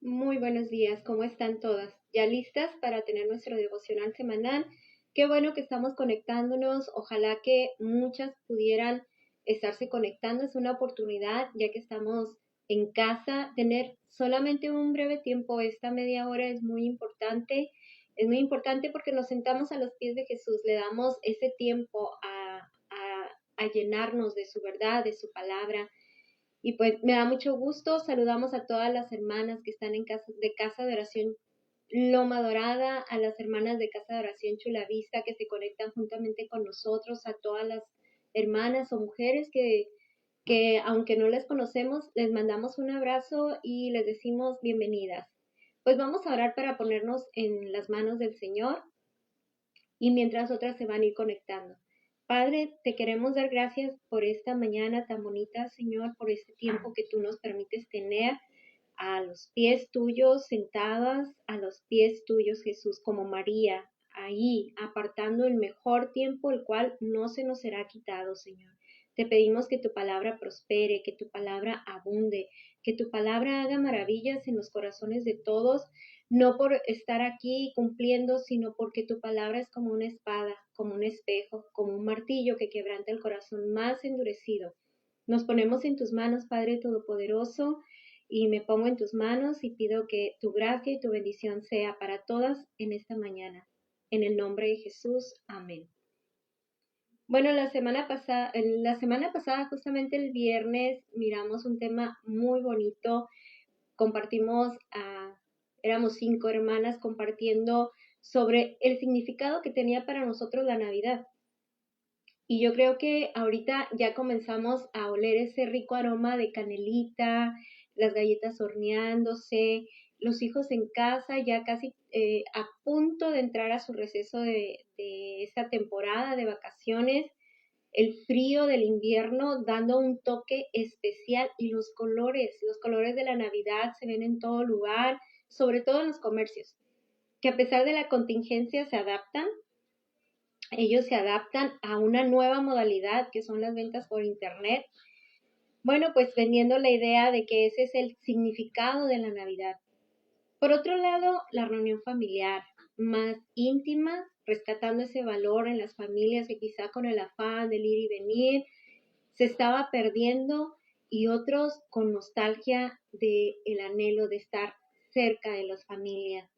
Muy buenos días, ¿cómo están todas? ¿Ya listas para tener nuestro devocional semanal? Qué bueno que estamos conectándonos, ojalá que muchas pudieran estarse conectando, es una oportunidad ya que estamos en casa, tener solamente un breve tiempo, esta media hora es muy importante porque nos sentamos a los pies de Jesús, le damos ese tiempo a llenarnos de su verdad, de su palabra. Y pues me da mucho gusto, saludamos a todas las hermanas que están en casa de oración Loma Dorada, a las hermanas de Casa de Oración Chula Vista que se conectan juntamente con nosotros, a todas las hermanas o mujeres que aunque no les conocemos, les mandamos un abrazo y les decimos bienvenidas. Pues vamos a orar para ponernos en las manos del Señor y mientras otras se van a ir conectando. Padre, te queremos dar gracias por esta mañana tan bonita, Señor, por este tiempo que tú nos permites tener a los pies tuyos, sentadas a los pies tuyos, Jesús, como María, ahí, apartando el mejor tiempo, el cual no se nos será quitado, Señor. Te pedimos que tu palabra prospere, que tu palabra abunde, que tu palabra haga maravillas en los corazones de todos, no por estar aquí cumpliendo, sino porque tu palabra es como una espada, como un espejo, como un martillo que quebranta el corazón más endurecido. Nos ponemos en tus manos, Padre Todopoderoso, y me pongo en tus manos y pido que tu gracia y tu bendición sea para todas en esta mañana. En el nombre de Jesús, amén. Bueno, la semana pasada, justamente el viernes, miramos un tema muy bonito. Compartimos, éramos 5 hermanas compartiendo sobre el significado que tenía para nosotros la Navidad. Y yo creo que ahorita ya comenzamos a oler ese rico aroma de canelita, las galletas horneándose, los hijos en casa ya casi a punto de entrar a su receso de esta temporada de vacaciones, el frío del invierno dando un toque especial y los colores de la Navidad se ven en todo lugar, sobre todo en los comercios, que a pesar de la contingencia ellos se adaptan a una nueva modalidad que son las ventas por internet. Bueno, pues vendiendo la idea de que ese es el significado de la Navidad. Por otro lado, la reunión familiar, más íntima, rescatando ese valor en las familias que quizá con el afán del ir y venir se estaba perdiendo y otros con nostalgia del anhelo de estar cerca de las familias.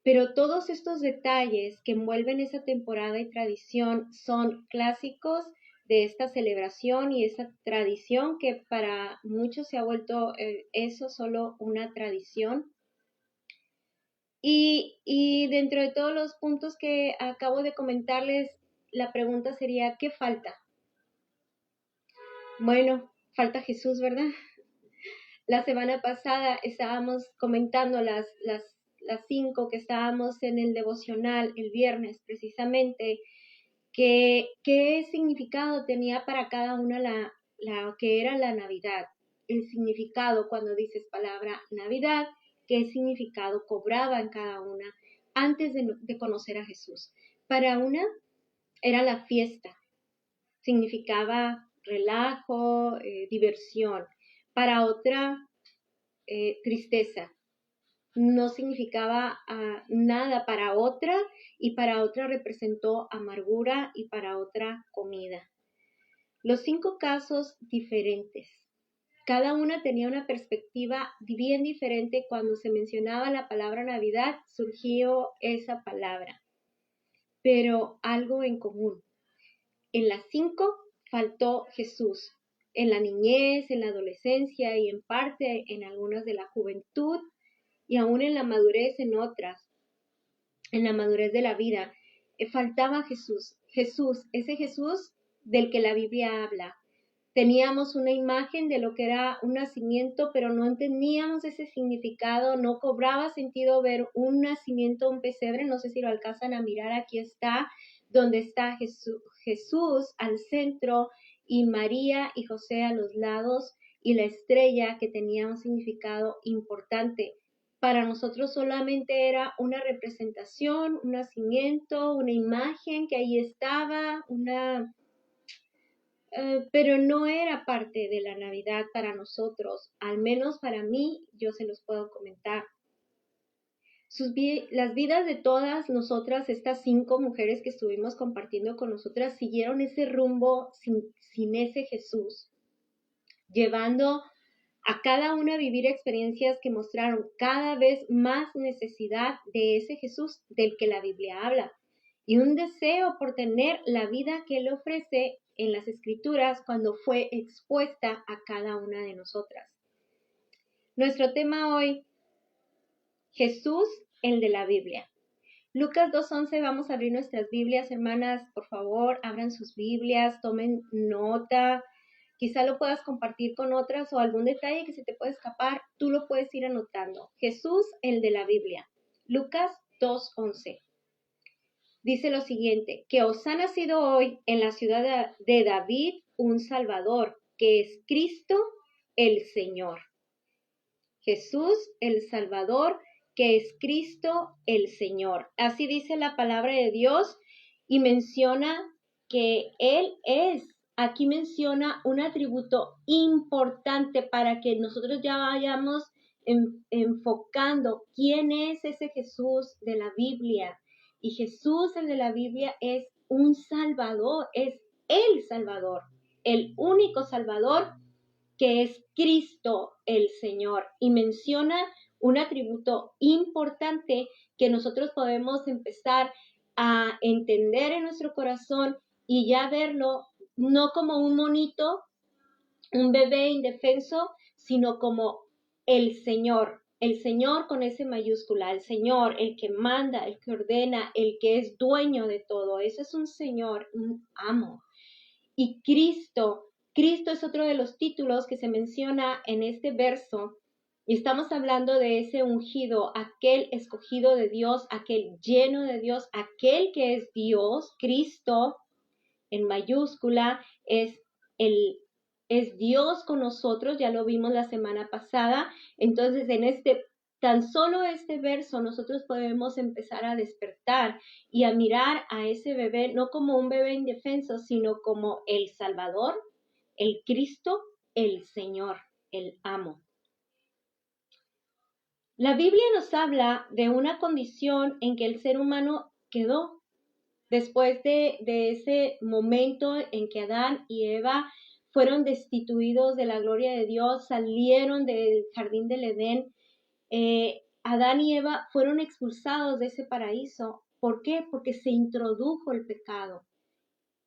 Pero todos estos detalles que envuelven esa temporada y tradición son clásicos de esta celebración y esa tradición que para muchos se ha vuelto eso solo una tradición. Y dentro de todos los puntos que acabo de comentarles, la pregunta sería, ¿qué falta? Bueno, falta Jesús, ¿verdad? La semana pasada estábamos comentando las 5 que estábamos en el devocional el viernes precisamente, qué significado tenía para cada una la que era la Navidad. El significado cuando dices palabra Navidad, qué significado cobraba en cada una antes de conocer a Jesús. Para una era la fiesta, significaba relajo, diversión. Para otra, tristeza, no significaba nada para otra y para otra representó amargura y para otra comida. Los 5 casos diferentes. Cada una tenía una perspectiva bien diferente. Cuando se mencionaba la palabra Navidad, surgió esa palabra, pero algo en común. En las 5 faltó Jesús. En la niñez, en la adolescencia y en parte en algunas de la juventud y aún en la madurez en otras, en la madurez de la vida, faltaba Jesús. Jesús, ese Jesús del que la Biblia habla. Teníamos una imagen de lo que era un nacimiento, pero no entendíamos ese significado, no cobraba sentido ver un nacimiento, un pesebre, no sé si lo alcanzan a mirar, aquí está, donde está Jesús al centro y María y José a los lados y la estrella que tenía un significado importante. Para nosotros solamente era una representación, un nacimiento, una imagen que ahí estaba, pero no era parte de la Navidad para nosotros, al menos para mí, yo se los puedo comentar. Las vidas de todas nosotras, estas 5 mujeres que estuvimos compartiendo con nosotras, siguieron ese rumbo sin ese Jesús, llevando a cada una a vivir experiencias que mostraron cada vez más necesidad de ese Jesús del que la Biblia habla y un deseo por tener la vida que Él ofrece en las Escrituras cuando fue expuesta a cada una de nosotras. Nuestro tema hoy, Jesús, el de la Biblia. Lucas 2:11, vamos a abrir nuestras Biblias, hermanas, por favor, abran sus Biblias, tomen nota. Quizá lo puedas compartir con otras o algún detalle que se te puede escapar, tú lo puedes ir anotando. Jesús, el de la Biblia. Lucas 2:11. Dice lo siguiente, que os ha nacido hoy en la ciudad de David un Salvador, que es Cristo el Señor. Jesús el Salvador, que es Cristo el Señor. Así dice la palabra de Dios y menciona que Él es. Aquí menciona un atributo importante para que nosotros ya vayamos enfocando quién es ese Jesús de la Biblia. Y Jesús, el de la Biblia, es un Salvador, es el Salvador, el único Salvador, que es Cristo el Señor. Y menciona un atributo importante que nosotros podemos empezar a entender en nuestro corazón y ya verlo no como un monito, un bebé indefenso, sino como el Señor con S mayúscula, el Señor, el que manda, el que ordena, el que es dueño de todo. Ese es un Señor, un amo. Y Cristo es otro de los títulos que se menciona en este verso. Y estamos hablando de ese ungido, aquel escogido de Dios, aquel lleno de Dios, aquel que es Dios. Cristo en mayúscula es Dios con nosotros, ya lo vimos la semana pasada. Entonces, tan solo este verso, nosotros podemos empezar a despertar y a mirar a ese bebé, no como un bebé indefenso, sino como el Salvador, el Cristo, el Señor, el amo. La Biblia nos habla de una condición en que el ser humano quedó después de ese momento en que Adán y Eva fueron destituidos de la gloria de Dios, salieron del jardín del Edén. Adán y Eva fueron expulsados de ese paraíso. ¿Por qué? Porque se introdujo el pecado.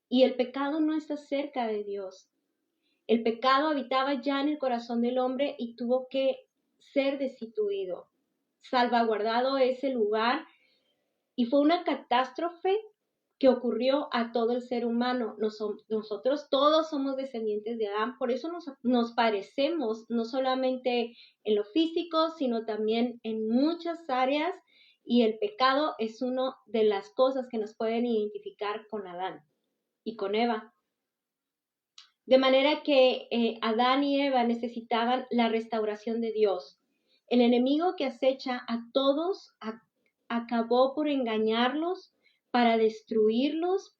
Y el pecado no está cerca de Dios. El pecado habitaba ya en el corazón del hombre y tuvo que ser destituido, salvaguardado ese lugar. Y fue una catástrofe que ocurrió a todo el ser humano. Nosotros todos somos descendientes de Adán, por eso nos parecemos, no solamente en lo físico, sino también en muchas áreas, y el pecado es una de las cosas que nos pueden identificar con Adán y con Eva. De manera que Adán y Eva necesitaban la restauración de Dios. El enemigo que acecha a todos acabó por engañarlos, para destruirlos,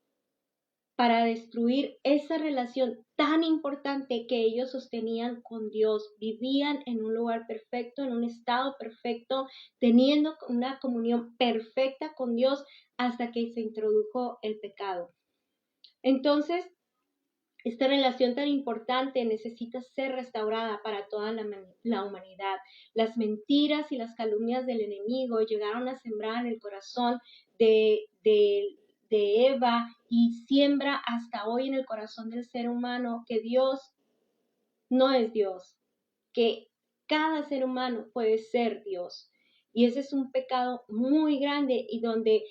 para destruir esa relación tan importante que ellos sostenían con Dios. Vivían en un lugar perfecto, en un estado perfecto, teniendo una comunión perfecta con Dios hasta que se introdujo el pecado. Entonces, esta relación tan importante necesita ser restaurada para toda la humanidad. Las mentiras y las calumnias del enemigo llegaron a sembrar en el corazón de Eva y siembra hasta hoy en el corazón del ser humano que Dios no es Dios, que cada ser humano puede ser Dios. Y ese es un pecado muy grande y donde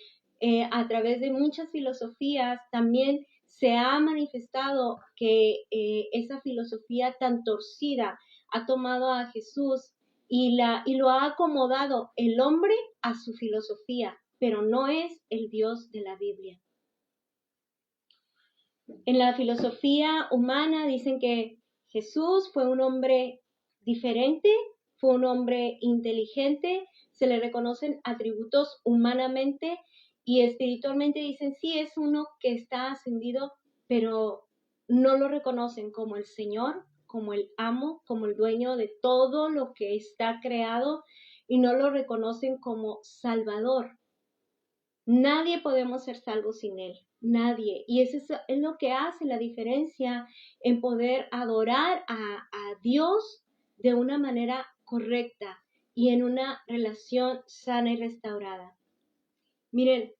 a través de muchas filosofías también se ha manifestado que esa filosofía tan torcida ha tomado a Jesús y lo ha acomodado el hombre a su filosofía, pero no es el Dios de la Biblia. En la filosofía humana dicen que Jesús fue un hombre diferente, fue un hombre inteligente, se le reconocen atributos humanamente y espiritualmente dicen sí, es uno que está ascendido, pero no lo reconocen como el Señor, como el amo, como el dueño de todo lo que está creado y no lo reconocen como Salvador. Nadie podemos ser salvos sin Él, nadie. Y eso es lo que hace la diferencia en poder adorar a Dios de una manera correcta y en una relación sana y restaurada. Miren,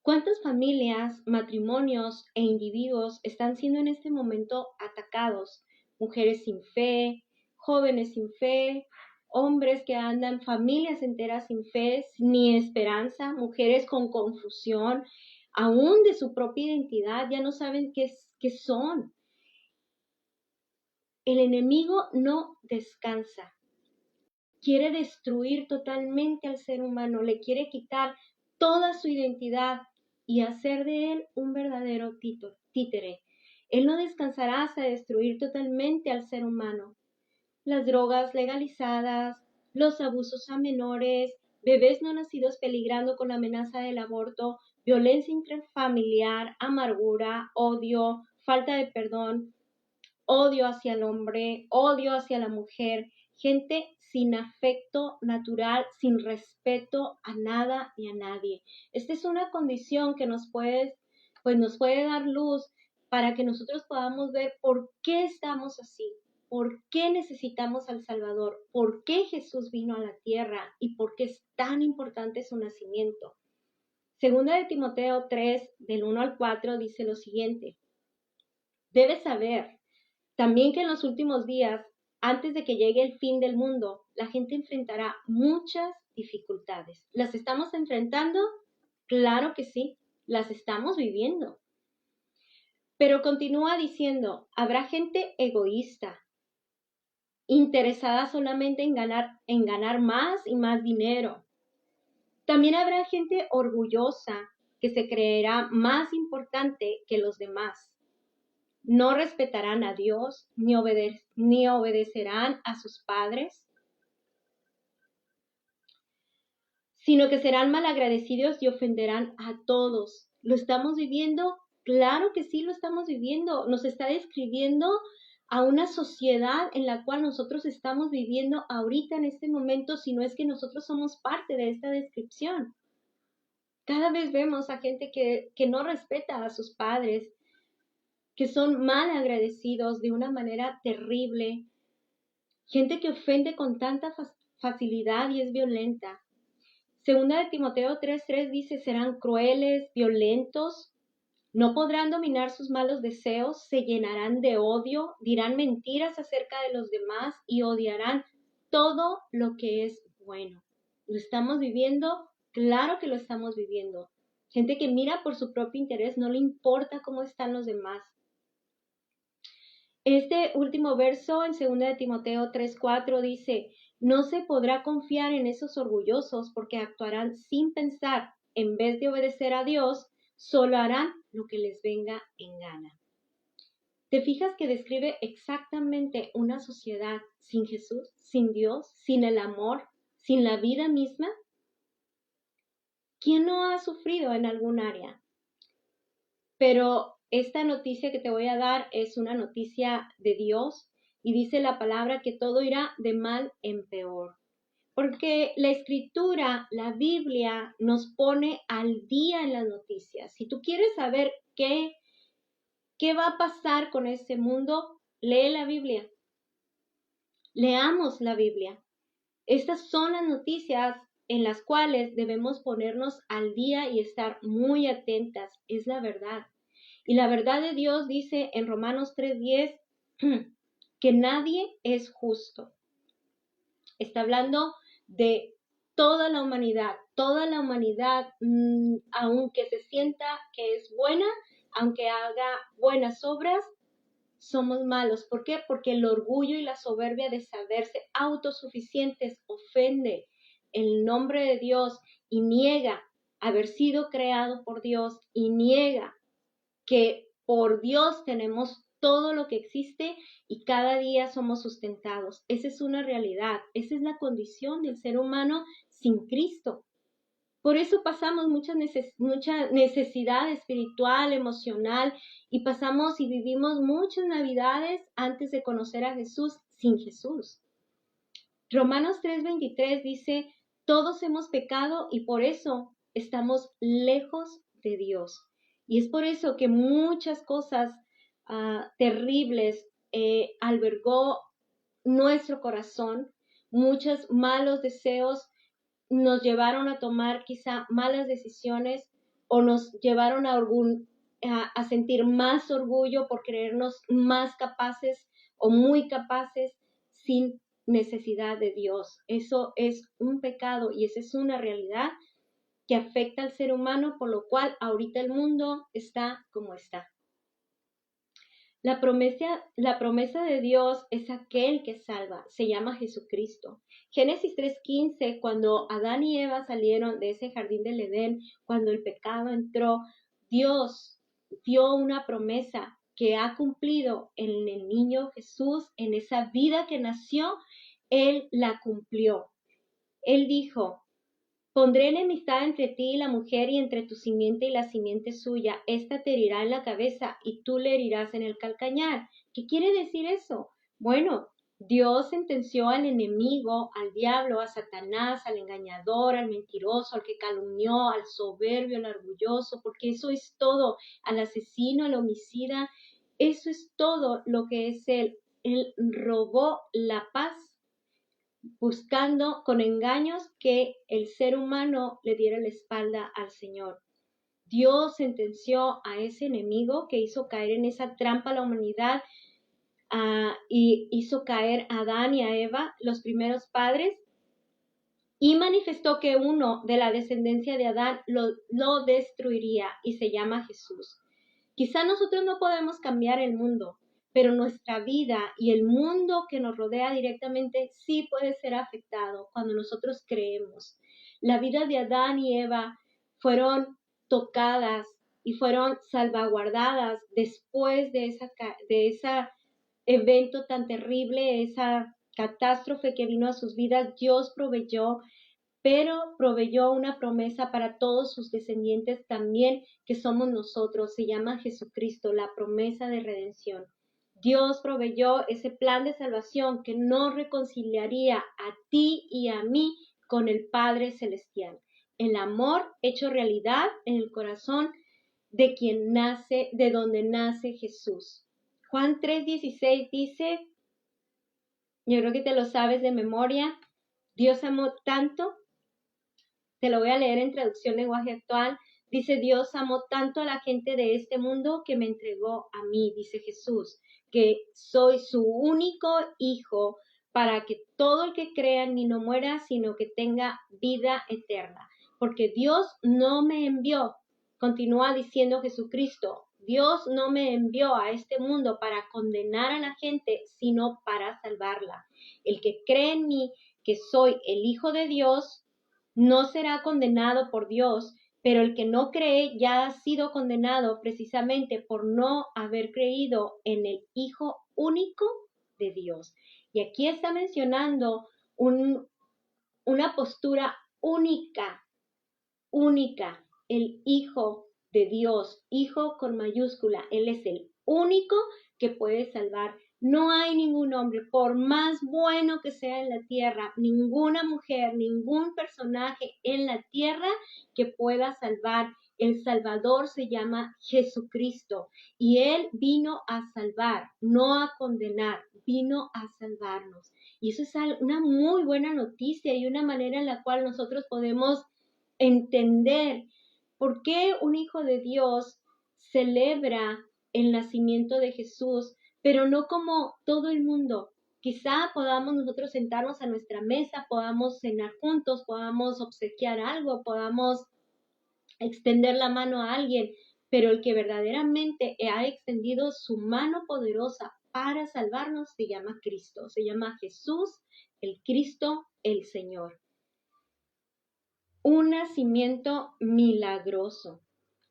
¿cuántas familias, matrimonios e individuos están siendo en este momento atacados? Mujeres sin fe, jóvenes sin fe, hombres que andan, familias enteras sin fe, ni esperanza, mujeres con confusión, aún de su propia identidad, ya no saben qué son. El enemigo no descansa. Quiere destruir totalmente al ser humano, le quiere quitar toda su identidad y hacer de él un verdadero títere. Él no descansará hasta destruir totalmente al ser humano. Las drogas legalizadas, los abusos a menores, bebés no nacidos peligrando con la amenaza del aborto, violencia intrafamiliar, amargura, odio, falta de perdón, odio hacia el hombre, odio hacia la mujer, gente sin afecto natural, sin respeto a nada ni a nadie. Esta es una condición que nos puede dar luz para que nosotros podamos ver por qué estamos así, por qué necesitamos al Salvador, por qué Jesús vino a la tierra y por qué es tan importante su nacimiento. Segunda de Timoteo 3, del 1 al 4, dice lo siguiente: debes saber también que en los últimos días, antes de que llegue el fin del mundo, la gente enfrentará muchas dificultades. ¿Las estamos enfrentando? Claro que sí, las estamos viviendo. Pero continúa diciendo, habrá gente egoísta, interesada solamente en ganar más y más dinero. También habrá gente orgullosa que se creerá más importante que los demás. No respetarán a Dios, ni obedecerán a sus padres, sino que serán malagradecidos y ofenderán a todos. ¿Lo estamos viviendo? Claro que sí, lo estamos viviendo. Nos está describiendo a una sociedad en la cual nosotros estamos viviendo ahorita en este momento, si no es que nosotros somos parte de esta descripción. Cada vez vemos a gente que no respeta a sus padres, que son mal agradecidos de una manera terrible, gente que ofende con tanta facilidad y es violenta. Segunda de Timoteo 3:3 dice, serán crueles, violentos, no podrán dominar sus malos deseos, se llenarán de odio, dirán mentiras acerca de los demás y odiarán todo lo que es bueno. ¿Lo estamos viviendo? Claro que lo estamos viviendo. Gente que mira por su propio interés, no le importa cómo están los demás. Este último verso en 2 de Timoteo 3:4 dice, no se podrá confiar en esos orgullosos porque actuarán sin pensar. En vez de obedecer a Dios, solo harán lo que les venga en gana. ¿Te fijas que describe exactamente una sociedad sin Jesús, sin Dios, sin el amor, sin la vida misma? ¿Quién no ha sufrido en algún área? Pero esta noticia que te voy a dar es una noticia de Dios y dice la palabra que todo irá de mal en peor. Porque la escritura, la Biblia, nos pone al día en las noticias. Si tú quieres saber qué va a pasar con este mundo, lee la Biblia. Leamos la Biblia. Estas son las noticias en las cuales debemos ponernos al día y estar muy atentas. Es la verdad. Y la verdad de Dios dice en Romanos 3:10 que nadie es justo. Está hablando de toda la humanidad, aunque se sienta que es buena, aunque haga buenas obras, somos malos. ¿Por qué? Porque el orgullo y la soberbia de saberse autosuficientes ofende el nombre de Dios y niega haber sido creado por Dios y niega que por Dios tenemos todo lo que existe y cada día somos sustentados. Esa es una realidad, esa es la condición del ser humano sin Cristo. Por eso pasamos mucha necesidad espiritual, emocional, y pasamos y vivimos muchas navidades antes de conocer a Jesús sin Jesús. Romanos 3:23 dice, todos hemos pecado y por eso estamos lejos de Dios. Y es por eso que muchas cosas terribles albergó nuestro corazón, muchos malos deseos nos llevaron a tomar quizá malas decisiones o nos llevaron a sentir más orgullo por creernos más capaces o muy capaces sin necesidad de Dios. Eso es un pecado y esa es una realidad que afecta al ser humano, por lo cual ahorita el mundo está como está. La promesa de Dios es aquel que salva, se llama Jesucristo. Génesis 3:15, cuando Adán y Eva salieron de ese jardín del Edén, cuando el pecado entró, Dios dio una promesa que ha cumplido en el niño Jesús, en esa vida que nació, Él la cumplió. Él dijo, pondré enemistad entre ti y la mujer y entre tu simiente y la simiente suya. Esta te herirá en la cabeza y tú le herirás en el calcañar. ¿Qué quiere decir eso? Bueno, Dios sentenció al enemigo, al diablo, a Satanás, al engañador, al mentiroso, al que calumnió, al soberbio, al orgulloso, porque eso es todo, al asesino, al homicida, eso es todo lo que es él. Él robó la paz buscando con engaños que el ser humano le diera la espalda al Señor. Dios sentenció a ese enemigo que hizo caer en esa trampa a la humanidad y hizo caer a Adán y a Eva, los primeros padres, y manifestó que uno de la descendencia de Adán lo destruiría y se llama Jesús. Quizá nosotros no podemos cambiar el mundo, pero nuestra vida y el mundo que nos rodea directamente sí puede ser afectado cuando nosotros creemos. La vida de Adán y Eva fueron tocadas y fueron salvaguardadas después de ese evento tan terrible, esa catástrofe que vino a sus vidas. Dios proveyó, pero proveyó una promesa para todos sus descendientes también, que somos nosotros. Se llama Jesucristo, la promesa de redención. Dios proveyó ese plan de salvación que nos reconciliaría a ti y a mí con el Padre Celestial. El amor hecho realidad en el corazón de quien nace, de donde nace Jesús. Juan 3:16 dice, yo creo que te lo sabes de memoria, Dios amó tanto. Te lo voy a leer en traducción lenguaje actual. Dice, Dios amó tanto a la gente de este mundo que me entregó a mí, dice Jesús, que soy su único hijo para que todo el que crea en mí no muera, sino que tenga vida eterna. Porque Dios no me envió, continúa diciendo Jesucristo, Dios no me envió a este mundo para condenar a la gente, sino para salvarla. El que cree en mí, que soy el Hijo de Dios, no será condenado por Dios, pero el que no cree ya ha sido condenado precisamente por no haber creído en el Hijo único de Dios. Y aquí está mencionando una postura única, el Hijo de Dios, Hijo con mayúscula. Él es el único que puede salvar. No hay ningún hombre, por más bueno que sea en la tierra, ninguna mujer, ningún personaje en la tierra que pueda salvar. El Salvador se llama Jesucristo y Él vino a salvar, no a condenar, vino a salvarnos. Y eso es una muy buena noticia y una manera en la cual nosotros podemos entender por qué un hijo de Dios celebra el nacimiento de Jesús, pero no como todo el mundo. Quizá podamos nosotros sentarnos a nuestra mesa, podamos cenar juntos, podamos obsequiar algo, podamos extender la mano a alguien, pero el que verdaderamente ha extendido su mano poderosa para salvarnos se llama Cristo, se llama Jesús, el Cristo, el Señor. Un nacimiento milagroso.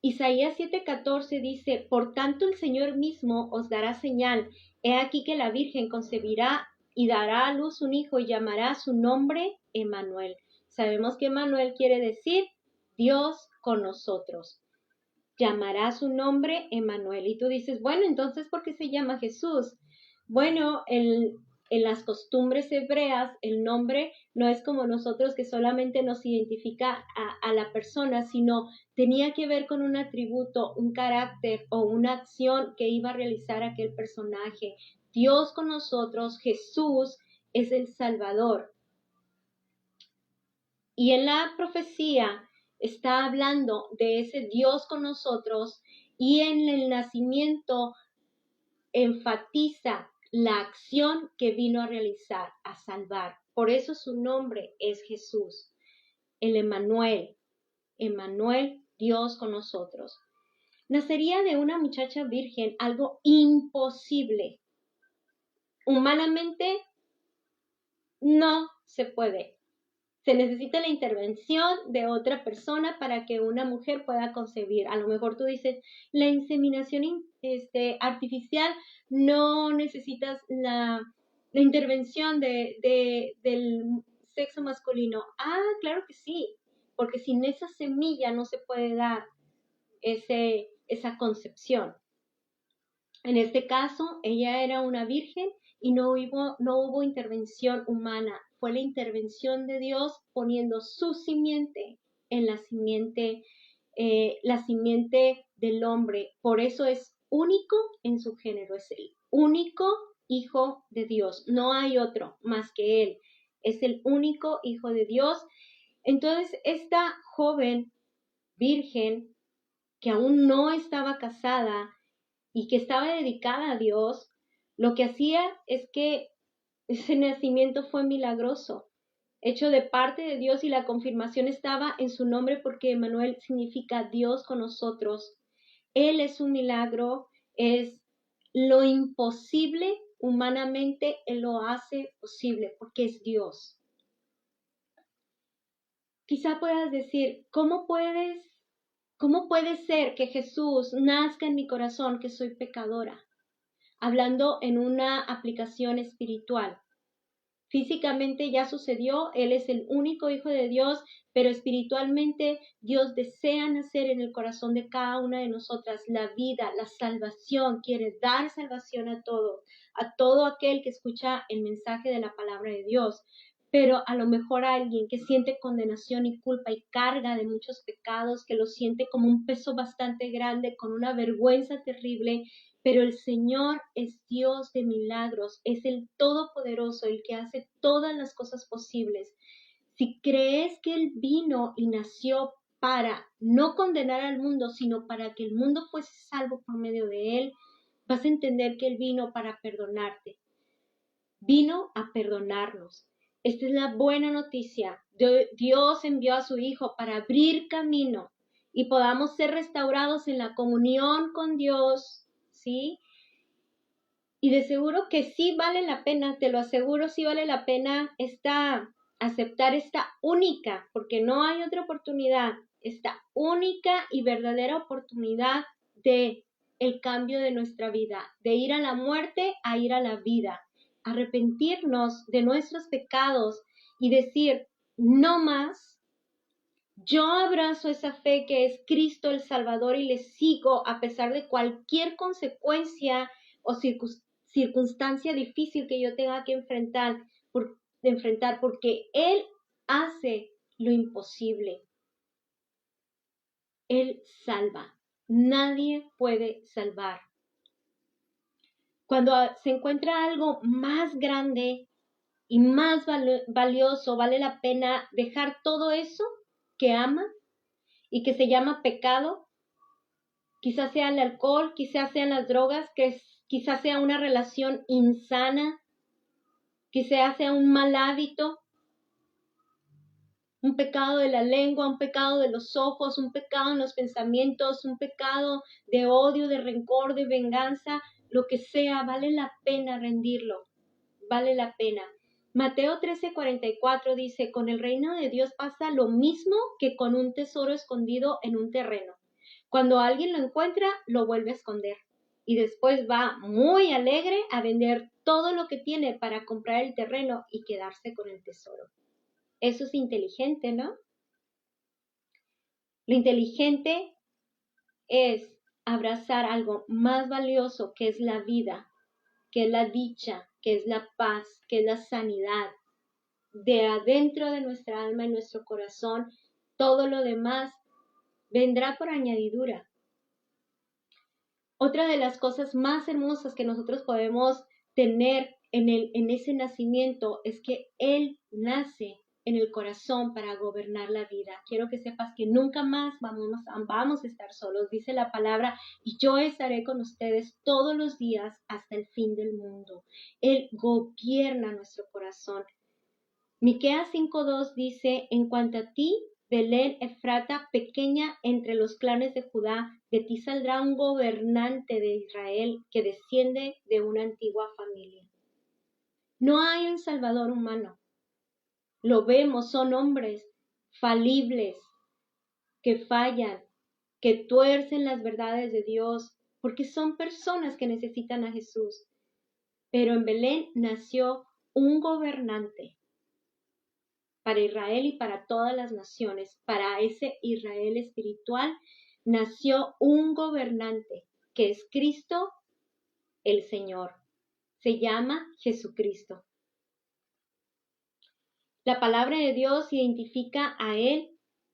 Isaías 7:14 dice, por tanto el Señor mismo os dará señal. He aquí que la Virgen concebirá y dará a luz un hijo y llamará su nombre Emmanuel. Sabemos que Emmanuel quiere decir Dios con nosotros. Llamará su nombre Emmanuel. Y tú dices, bueno, entonces, ¿por qué se llama Jesús? Bueno, en las costumbres hebreas, el nombre no es como nosotros que solamente nos identifica a la persona, sino tenía que ver con un atributo, un carácter o una acción que iba a realizar aquel personaje. Dios con nosotros, Jesús es el Salvador. Y en la profecía está hablando de ese Dios con nosotros, y en el nacimiento enfatiza la acción que vino a realizar, a salvar. Por eso su nombre es Jesús, el Emmanuel, Dios con nosotros. Nacería de una muchacha virgen, algo imposible. Humanamente no se puede. Se necesita la intervención de otra persona para que una mujer pueda concebir. A lo mejor tú dices, la inseminación artificial no necesitas la intervención del sexo masculino. Ah, claro que sí, porque sin esa semilla no se puede dar esa concepción. En este caso, ella era una virgen y no hubo intervención humana. Fue la intervención de Dios poniendo su simiente en la simiente del hombre. Por eso es único en su género. Es el único hijo de Dios. No hay otro más que él. Es el único hijo de Dios. Entonces, esta joven virgen que aún no estaba casada y que estaba dedicada a Dios, lo que hacía es que ese nacimiento fue milagroso, hecho de parte de Dios, y la confirmación estaba en su nombre porque Emmanuel significa Dios con nosotros. Él es un milagro, es lo imposible humanamente, Él lo hace posible porque es Dios. Quizá puedas decir, ¿cómo puede ser que Jesús nazca en mi corazón, que soy pecadora? Hablando en una aplicación espiritual. Físicamente ya sucedió, Él es el único Hijo de Dios, pero espiritualmente Dios desea nacer en el corazón de cada una de nosotras la vida, la salvación, quiere dar salvación a todo aquel que escucha el mensaje de la palabra de Dios. Pero a lo mejor alguien que siente condenación y culpa y carga de muchos pecados, que lo siente como un peso bastante grande, con una vergüenza terrible, pero el Señor es Dios de milagros, es el Todopoderoso, el que hace todas las cosas posibles. Si crees que Él vino y nació para no condenar al mundo, sino para que el mundo fuese salvo por medio de Él, vas a entender que Él vino para perdonarte. Vino a perdonarnos. Esta es la buena noticia. Dios envió a su Hijo para abrir camino y podamos ser restaurados en la comunión con Dios, ¿sí? Y de seguro que sí vale la pena, te lo aseguro, sí vale la pena aceptar esta única, porque no hay otra oportunidad, esta única y verdadera oportunidad de el cambio de nuestra vida, de ir a la muerte a ir a la vida, arrepentirnos de nuestros pecados y decir, no más. Yo abrazo esa fe que es Cristo el Salvador y le sigo a pesar de cualquier consecuencia o circunstancia difícil que yo tenga que enfrentar, porque Él hace lo imposible. Él salva. Nadie puede salvar. Cuando se encuentra algo más grande y más valioso, vale la pena dejar todo eso que ama y que se llama pecado. Quizás sea el alcohol, quizás sean las drogas, quizás sea una relación insana, quizás sea un mal hábito, un pecado de la lengua, un pecado de los ojos, un pecado en los pensamientos, un pecado de odio, de rencor, de venganza, lo que sea, vale la pena rendirlo, vale la pena. Mateo 13:44 dice, con el reino de Dios pasa lo mismo que con un tesoro escondido en un terreno. Cuando alguien lo encuentra, lo vuelve a esconder y después va muy alegre a vender todo lo que tiene para comprar el terreno y quedarse con el tesoro. Eso es inteligente, ¿no? Lo inteligente es abrazar algo más valioso que es la vida, que es la dicha, que es la paz, que es la sanidad. De adentro de nuestra alma y nuestro corazón, todo lo demás vendrá por añadidura. Otra de las cosas más hermosas que nosotros podemos tener en ese nacimiento es que Él nace en el corazón para gobernar la vida. Quiero que sepas que nunca más vamos a estar solos. Dice la palabra, y yo estaré con ustedes todos los días hasta el fin del mundo. Él gobierna nuestro corazón. Miqueas 5:2 dice, en cuanto a ti, Belén Efrata, pequeña entre los clanes de Judá, de ti saldrá un gobernante de Israel que desciende de una antigua familia. No hay un salvador humano. Lo vemos, son hombres falibles, que fallan, que tuercen las verdades de Dios, porque son personas que necesitan a Jesús. Pero en Belén nació un gobernante para Israel y para todas las naciones. Para ese Israel espiritual nació un gobernante que es Cristo el Señor. Se llama Jesucristo. La palabra de Dios identifica a Él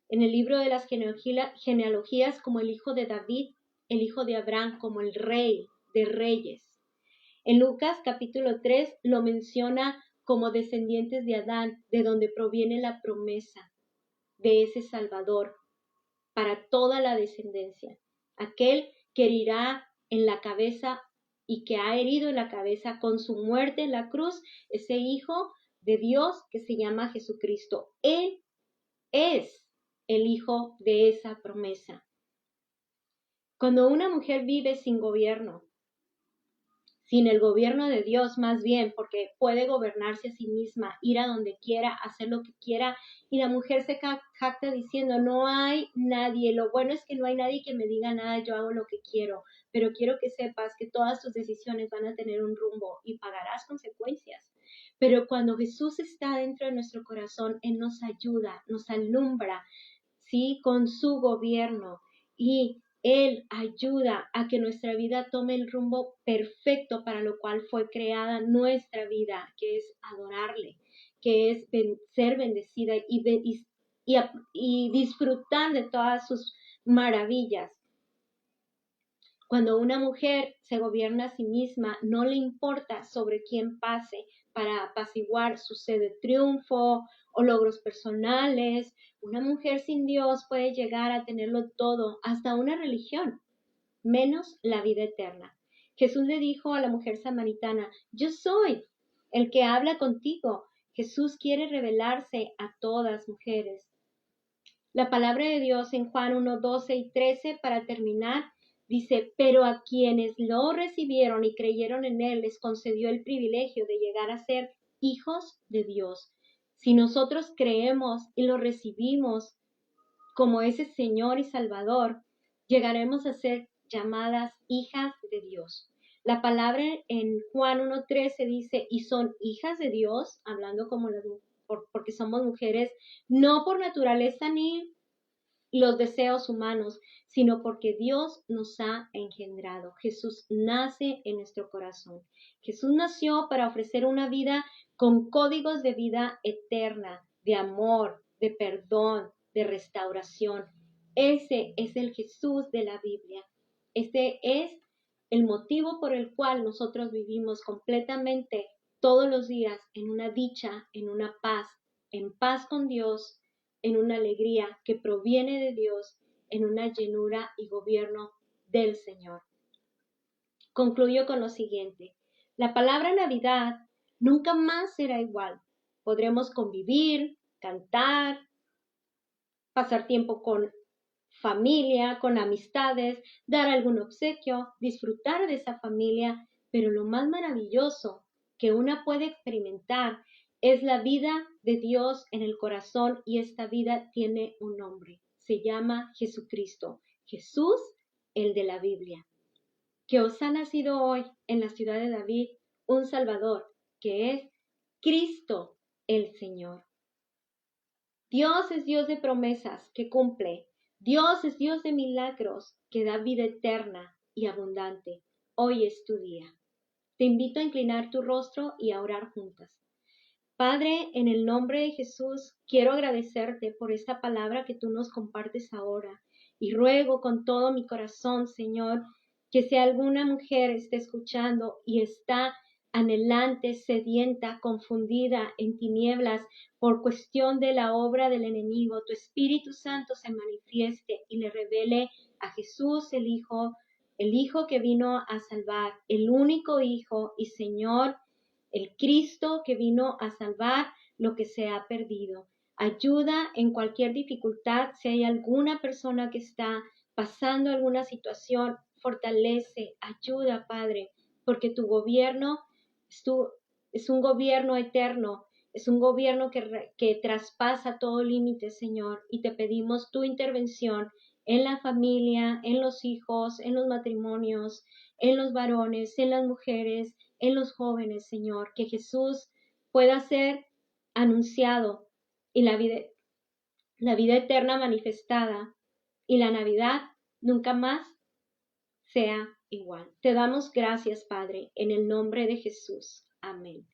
en el libro de las genealogías como el hijo de David, el hijo de Abraham, como el rey de reyes. En Lucas capítulo 3 lo menciona como descendientes de Adán, de donde proviene la promesa de ese Salvador para toda la descendencia. Aquel que herirá en la cabeza y que ha herido en la cabeza con su muerte en la cruz, ese Hijo de Dios que se llama Jesucristo. Él es el hijo de esa promesa. Cuando una mujer vive sin gobierno, sin el gobierno de Dios más bien, porque puede gobernarse a sí misma, ir a donde quiera, hacer lo que quiera, y la mujer se jacta diciendo, no hay nadie, lo bueno es que no hay nadie que me diga nada, yo hago lo que quiero, pero quiero que sepas que todas tus decisiones van a tener un rumbo y pagarás consecuencias. Pero cuando Jesús está dentro de nuestro corazón, Él nos ayuda, nos alumbra, ¿sí? Con su gobierno, y Él ayuda a que nuestra vida tome el rumbo perfecto para lo cual fue creada nuestra vida, que es adorarle, que es ser bendecida y disfrutar de todas sus maravillas. Cuando una mujer se gobierna a sí misma, no le importa sobre quién pase para apaciguar su sed de triunfo o logros personales. Una mujer sin Dios puede llegar a tenerlo todo, hasta una religión, menos la vida eterna. Jesús le dijo a la mujer samaritana, yo soy el que habla contigo. Jesús quiere revelarse a todas mujeres. La palabra de Dios en Juan 1:12 y 13, para terminar, dice, pero a quienes lo recibieron y creyeron en Él, les concedió el privilegio de llegar a ser hijos de Dios. Si nosotros creemos y lo recibimos como ese Señor y Salvador, llegaremos a ser llamadas hijas de Dios. La palabra en Juan 1:13 dice, y son hijas de Dios, hablando como porque somos mujeres, no por naturaleza ni los deseos humanos, sino porque Dios nos ha engendrado. Jesús nace en nuestro corazón. Jesús nació para ofrecer una vida con códigos de vida eterna, de amor, de perdón, de restauración. Ese es el Jesús de la Biblia. Ese es el motivo por el cual nosotros vivimos completamente todos los días en una dicha, en paz con Dios, en una alegría que proviene de Dios, en una llenura y gobierno del Señor. Concluyo con lo siguiente. La palabra Navidad nunca más será igual. Podremos convivir, cantar, pasar tiempo con familia, con amistades, dar algún obsequio, disfrutar de esa familia, pero lo más maravilloso que una puede experimentar es la vida de Dios en el corazón, y esta vida tiene un nombre. Se llama Jesucristo. Jesús, el de la Biblia. Que os ha nacido hoy en la ciudad de David un Salvador, que es Cristo el Señor. Dios es Dios de promesas que cumple. Dios es Dios de milagros, que da vida eterna y abundante. Hoy es tu día. Te invito a inclinar tu rostro y a orar juntas. Padre, en el nombre de Jesús, quiero agradecerte por esta palabra que tú nos compartes ahora. Y ruego con todo mi corazón, Señor, que si alguna mujer está escuchando y está anhelante, sedienta, confundida, en tinieblas, por cuestión de la obra del enemigo, tu Espíritu Santo se manifieste y le revele a Jesús, el Hijo que vino a salvar, el único Hijo y Señor, el Cristo que vino a salvar lo que se ha perdido. Ayuda en cualquier dificultad. Si hay alguna persona que está pasando alguna situación, fortalece, ayuda, Padre, porque tu gobierno es un gobierno eterno, es un gobierno que traspasa todo límite, Señor, y te pedimos tu intervención en la familia, en los hijos, en los matrimonios, en los varones, en las mujeres, en los jóvenes, Señor, que Jesús pueda ser anunciado y la vida eterna manifestada y la Navidad nunca más sea igual. Te damos gracias, Padre, en el nombre de Jesús. Amén.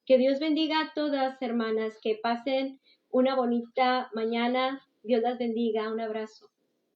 Que Dios bendiga a todas, hermanas, que pasen una bonita mañana. Dios las bendiga. Un abrazo.